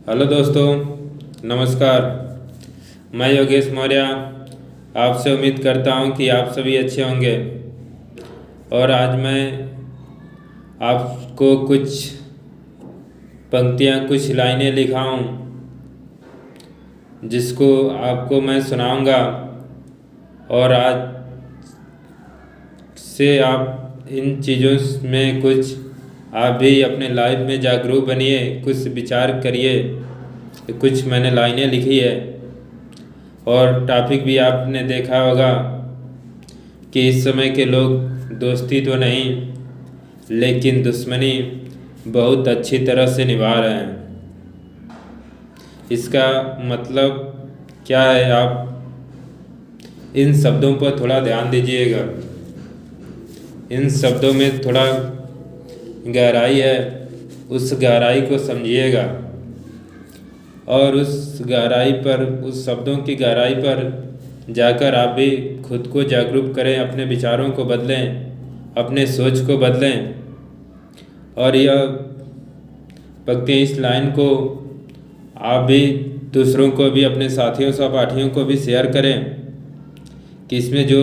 Hello दोस्तों, नमस्कार। मैं योगेश मौर्य आपसे उम्मीद करता हूं कि आप सभी अच्छे होंगे। और आज मैं आपको कुछ पंक्तियां, कुछ लाइनें लिखा हूं जिसको आपको मैं सुनाऊंगा। और आज से आप इन चीज़ों में कुछ आप भी अपने लाइफ में जागरूक बनिए, कुछ विचार करिए। कुछ मैंने लाइनें लिखी है और टॉपिक भी आपने देखा होगा कि इस समय के लोग दोस्ती तो नहीं लेकिन दुश्मनी बहुत अच्छी तरह से निभा रहे हैं। इसका मतलब क्या है, आप इन शब्दों पर थोड़ा ध्यान दीजिएगा। इन शब्दों में थोड़ा गहराई है, उस गहराई को समझिएगा और उस गहराई पर, उस शब्दों की गहराई पर जाकर आप भी खुद को जागरूक करें, अपने विचारों को बदलें, अपने सोच को बदलें। और यह पंक्ति, इस लाइन को आप भी दूसरों को भी, अपने साथियों सहपाठियों को भी शेयर करें कि इसमें जो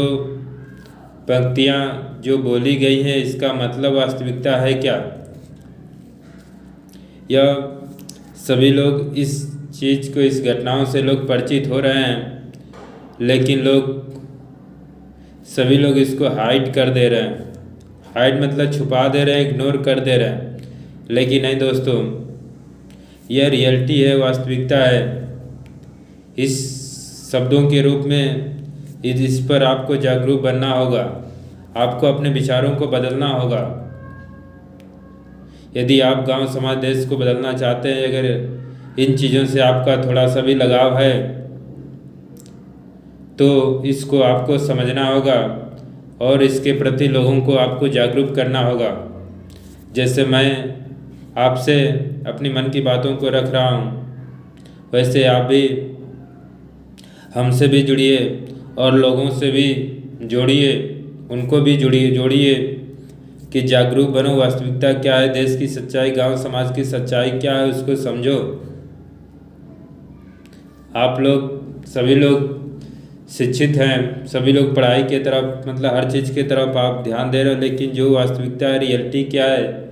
पंक्तियाँ जो बोली गई हैं इसका मतलब वास्तविकता है क्या। यह सभी लोग इस चीज़ को, इस घटनाओं से लोग परिचित हो रहे हैं, लेकिन सभी लोग इसको हाइड कर दे रहे हैं। हाइड मतलब छुपा दे रहे हैं, इग्नोर कर दे रहे हैं। लेकिन नहीं दोस्तों, यह रियलिटी है, वास्तविकता है। इस शब्दों के रूप में इस पर आपको जागरूक बनना होगा, आपको अपने विचारों को बदलना होगा। यदि आप गांव, समाज, देश को बदलना चाहते हैं, अगर इन चीज़ों से आपका थोड़ा सा भी लगाव है तो इसको आपको समझना होगा और इसके प्रति लोगों को आपको जागरूक करना होगा। जैसे मैं आपसे अपनी मन की बातों को रख रहा हूँ, वैसे आप भी हमसे भी जुड़िए और लोगों से भी जोड़िए, उनको भी जोड़िए कि जागरूक बनो। वास्तविकता क्या है, देश की सच्चाई, गांव समाज की सच्चाई क्या है, उसको समझो। आप लोग, सभी लोग शिक्षित हैं, सभी लोग पढ़ाई के तरफ, मतलब हर चीज़ की तरफ आप ध्यान दे रहे हो, लेकिन जो वास्तविकता है, रियलिटी क्या है,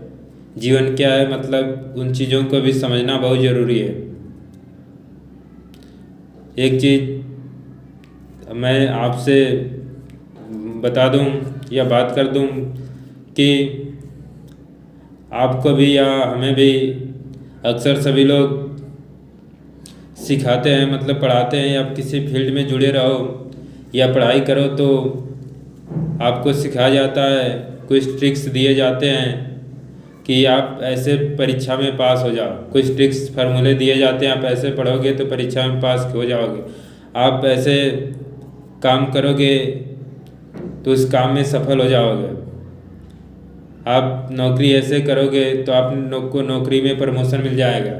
जीवन क्या है, मतलब उन चीज़ों को भी समझना बहुत ज़रूरी है। एक चीज़ मैं आपसे बता दूं या बात कर दूं कि आपको भी या हमें भी अक्सर सभी लोग सिखाते हैं, मतलब पढ़ाते हैं, या आप किसी फील्ड में जुड़े रहो या पढ़ाई करो तो आपको सिखाया जाता है, कुछ ट्रिक्स दिए जाते हैं कि आप ऐसे परीक्षा में पास हो जाओ। कुछ ट्रिक्स, फार्मूले दिए जाते हैं, आप ऐसे पढ़ोगे तो परीक्षा में पास हो जाओगे, आप ऐसे काम करोगे तो उस काम में सफल हो जाओगे, आप नौकरी ऐसे करोगे तो आपको नौकरी में प्रमोशन मिल जाएगा।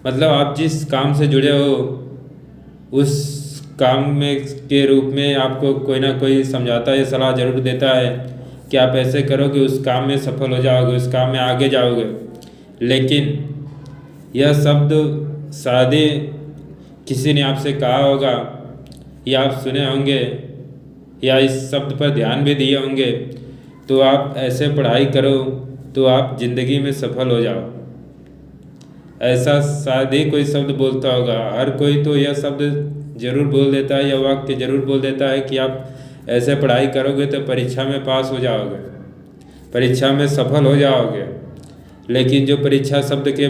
मतलब आप जिस काम से जुड़े हो उस काम में के रूप में आपको कोई ना कोई समझाता है, सलाह जरूर देता है कि आप ऐसे करोगे, उस काम में सफल हो जाओगे, उस काम में आगे जाओगे। लेकिन यह शब्द शायद ही किसी ने आपसे कहा होगा या आप सुने होंगे या इस शब्द पर ध्यान भी दिए होंगे, तो आप ऐसे पढ़ाई करो तो आप ज़िंदगी में सफल हो जाओ। ऐसा शायद ही कोई शब्द बोलता होगा। हर कोई तो यह शब्द जरूर बोल देता है, यह वाक्य जरूर बोल देता है कि आप ऐसे पढ़ाई करोगे तो परीक्षा में पास हो जाओगे, परीक्षा में सफल हो जाओगे। लेकिन जो परीक्षा शब्द के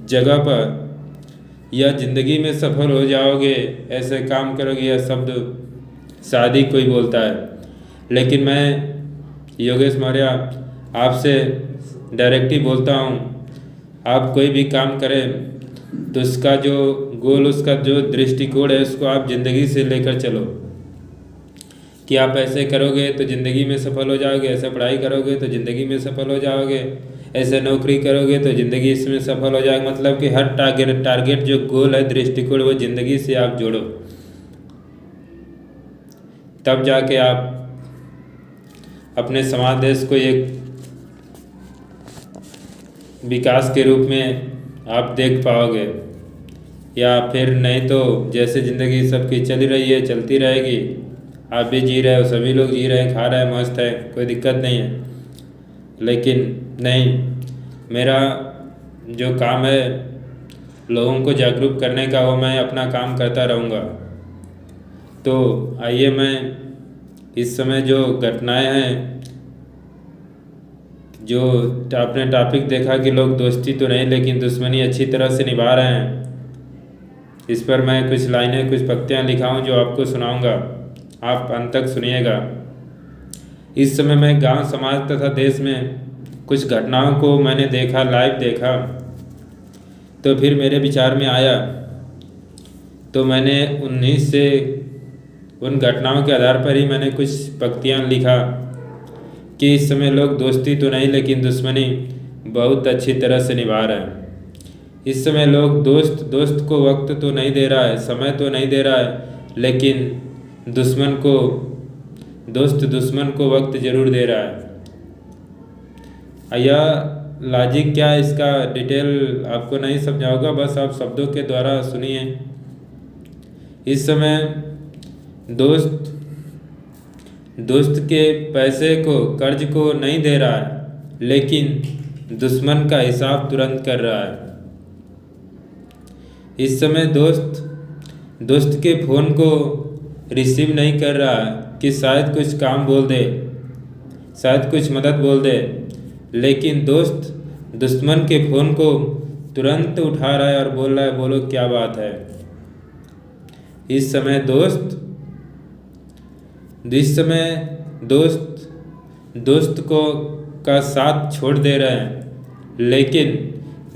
जगह पर या ज़िंदगी में सफल हो जाओगे, ऐसे काम करोगे, यह शब्द शायद ही कोई बोलता है। लेकिन मैं योगेश मौर्य आपसे डायरेक्ट ही बोलता हूँ, आप कोई भी काम करें तो उसका जो गोल, उसका जो दृष्टिकोण है, उसको आप ज़िंदगी से लेकर चलो कि आप ऐसे करोगे तो ज़िंदगी में सफल हो जाओगे, ऐसे पढ़ाई करोगे तो ज़िंदगी में सफल हो जाओगे, ऐसे नौकरी करोगे तो ज़िंदगी इसमें सफल हो जाएगा। मतलब कि हर टारगेट जो गोल है, दृष्टिकोण, वो ज़िंदगी से आप जोड़ो, तब जाके आप अपने समाज, देश को एक विकास के रूप में आप देख पाओगे। या फिर नहीं तो जैसे ज़िंदगी सबकी चल रही है चलती रहेगी, आप भी जी रहे हो, सभी लोग जी रहे हैं, खा रहे हैं, मस्त है, कोई दिक्कत नहीं है। लेकिन नहीं, मेरा जो काम है लोगों को जागरूक करने का, वो मैं अपना काम करता रहूँगा। तो आइए, मैं इस समय जो घटनाएं हैं, जो आपने टॉपिक देखा कि लोग दोस्ती तो नहीं लेकिन दुश्मनी अच्छी तरह से निभा रहे हैं, इस पर मैं कुछ लाइनें, कुछ पंक्तियाँ लिखा हूँ जो आपको सुनाऊँगा, आप अंत तक सुनिएगा। इस समय मैं गांव, समाज तथा देश में कुछ घटनाओं को मैंने देखा, लाइव देखा, तो फिर मेरे विचार में आया, तो मैंने उन घटनाओं के आधार पर ही मैंने कुछ पंक्तियाँ लिखा कि इस समय लोग दोस्ती तो नहीं लेकिन दुश्मनी बहुत अच्छी तरह से निभा रहे हैं। इस समय लोग दोस्त को वक्त तो नहीं दे रहा है, समय तो नहीं दे रहा है, लेकिन दुश्मन को वक्त ज़रूर दे रहा है। यह लॉजिक क्या है, इसका डिटेल आपको नहीं समझाऊंगा, बस आप शब्दों के द्वारा सुनिए। इस समय दोस्त के पैसे को, कर्ज को नहीं दे रहा है, लेकिन दुश्मन का हिसाब तुरंत कर रहा है। इस समय दोस्त के फ़ोन को रिसीव नहीं कर रहा है कि शायद कुछ काम बोल दे, शायद कुछ मदद बोल दे, लेकिन दोस्त दुश्मन के फ़ोन को तुरंत उठा रहा है और बोल रहा है, बोलो क्या बात है। इस समय दोस्त का साथ छोड़ दे रहे हैं, लेकिन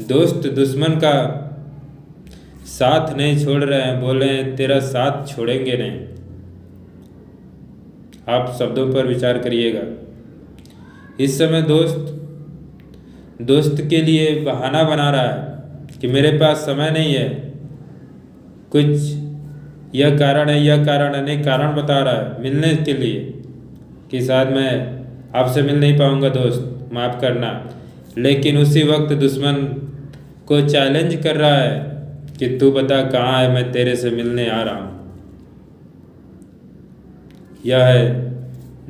दोस्त दुश्मन का साथ नहीं छोड़ रहे हैं, बोल रहे हैं तेरा साथ छोड़ेंगे नहीं। आप शब्दों पर विचार करिएगा। इस समय दोस्त के लिए बहाना बना रहा है कि मेरे पास समय नहीं है, कुछ यह कारण है, यह कारण, अनेक कारण बता रहा है मिलने के लिए कि शायद मैं आपसे मिल नहीं पाऊंगा दोस्त, माफ़ करना। लेकिन उसी वक्त दुश्मन को चैलेंज कर रहा है कि तू बता कहाँ है, मैं तेरे से मिलने आ रहा हूँ। यह है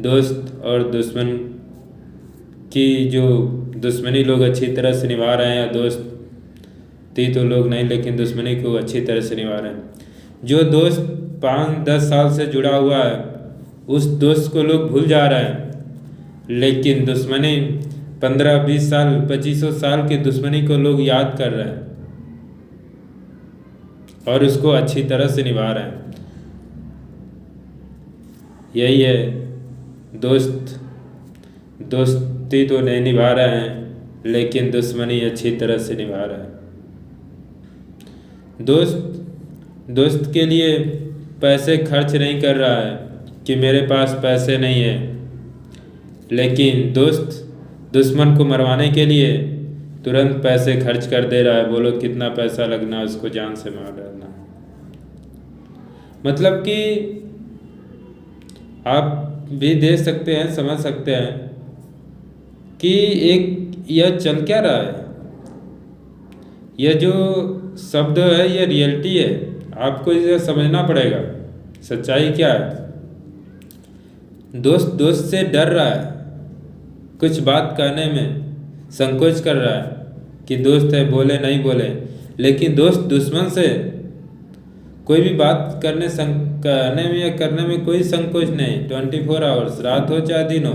दोस्त और दुश्मन की जो दुश्मनी लोग अच्छी तरह से निभा रहे हैं, या दोस्ती तो लोग नहीं लेकिन दुश्मनी को अच्छी तरह से निभा रहे हैं। जो दोस्त 5-10 साल से जुड़ा हुआ है, उस दोस्त को लोग भूल जा रहे हैं, लेकिन दुश्मनी 15-20 साल, 25 साल की दुश्मनी को लोग याद कर रहे हैं और उसको अच्छी तरह से निभा रहे हैं। यही है, दोस्ती तो नहीं निभा रहे हैं लेकिन दुश्मनी अच्छी तरह से निभा रहे हैं। दोस्त के लिए पैसे खर्च नहीं कर रहा है कि मेरे पास पैसे नहीं है, लेकिन दोस्त दुश्मन को मरवाने के लिए तुरंत पैसे खर्च कर दे रहा है, बोलो कितना पैसा लगना, उसको जान से मार डालना। मतलब कि आप भी देख सकते हैं, समझ सकते हैं कि यह चल क्या रहा है। यह जो शब्द है, यह रियलिटी है, आपको इसे समझना पड़ेगा। सच्चाई क्या है, दोस्त से डर रहा है, कुछ बात कहने में संकोच कर रहा है कि दोस्त है, बोले नहीं बोले, लेकिन दोस्त दुश्मन से कोई भी बात कहने में या करने में कोई संकोच नहीं। 24 आवर्स, रात हो चाहे दिन हो,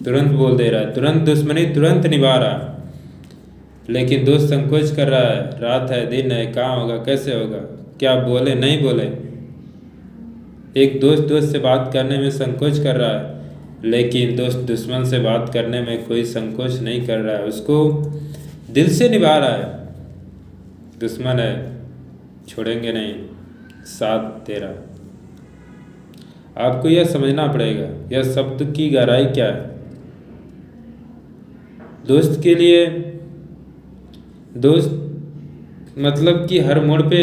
तुरंत बोल दे रहा है, तुरंत दुश्मनी तुरंत निभा रहा है। लेकिन दोस्त संकोच कर रहा है, रात है, दिन है, कहाँ होगा, कैसे होगा, क्या बोले नहीं बोले। एक दोस्त से बात करने में संकोच कर रहा है, लेकिन दोस्त दुश्मन से बात करने में कोई संकोच नहीं कर रहा है, उसको दिल से निभा रहा है। दुश्मन है, छोड़ेंगे नहीं, साथ तेरा। आपको यह समझना पड़ेगा, यह शब्द की गहराई क्या है। दोस्त के लिए, दोस्त मतलब कि हर मोड़ पे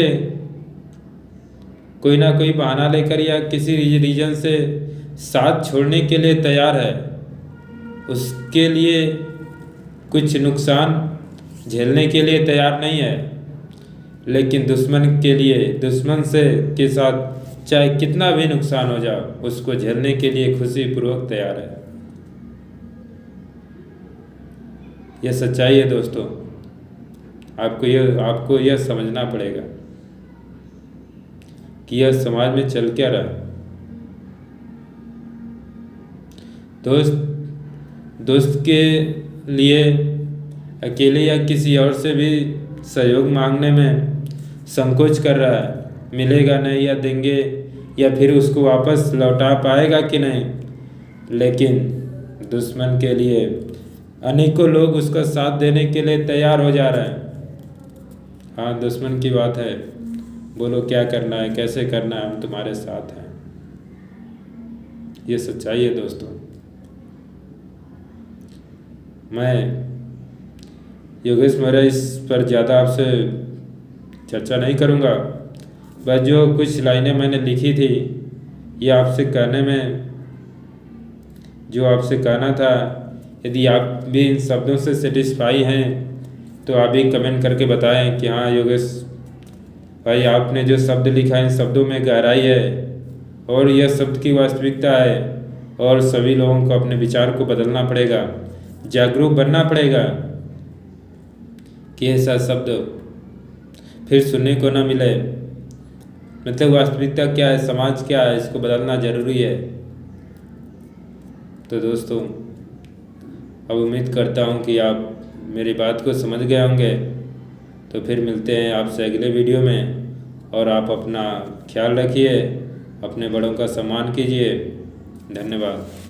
कोई ना कोई बहाना लेकर या किसी रीजन से साथ छोड़ने के लिए तैयार है, उसके लिए कुछ नुकसान झेलने के लिए तैयार नहीं है। लेकिन दुश्मन से के साथ चाहे कितना भी नुकसान हो जाए उसको झेलने के लिए खुशीपूर्वक तैयार है। यह सच्चाई है दोस्तों। आपको यह समझना पड़ेगा कि यह समाज में चल क्या रहा है। दोस्त के लिए अकेले या किसी और से भी सहयोग मांगने में संकोच कर रहा है, मिलेगा नहीं या देंगे या फिर उसको वापस लौटा पाएगा कि नहीं। लेकिन दुश्मन के लिए अनेकों लोग उसका साथ देने के लिए तैयार हो जा रहे हैं। हाँ, दुश्मन की बात है, बोलो क्या करना है, कैसे करना है, हम तुम्हारे साथ हैं। ये सच्चाई है दोस्तों। मैं योगेश मौर्य इस पर ज़्यादा आपसे चर्चा नहीं करूँगा। बस जो कुछ लाइनें मैंने लिखी थी ये आपसे कहना था। यदि आप भी इन शब्दों से सेटिस्फाई हैं तो आप भी कमेंट करके बताएं कि हाँ योगेश भाई, आपने जो शब्द लिखा है इन शब्दों में गहराई है और यह शब्द की वास्तविकता है। और सभी लोगों को अपने विचार को बदलना पड़ेगा, जागरूक बनना पड़ेगा कि ऐसा शब्द फिर सुनने को ना मिले। मतलब वास्तविकता क्या है, समाज क्या है, इसको बदलना ज़रूरी है। तो दोस्तों, अब उम्मीद करता हूँ कि आप मेरी बात को समझ गए होंगे। तो फिर मिलते हैं आपसे अगले वीडियो में। और आप अपना ख्याल रखिए, अपने बड़ों का सम्मान कीजिए। धन्यवाद।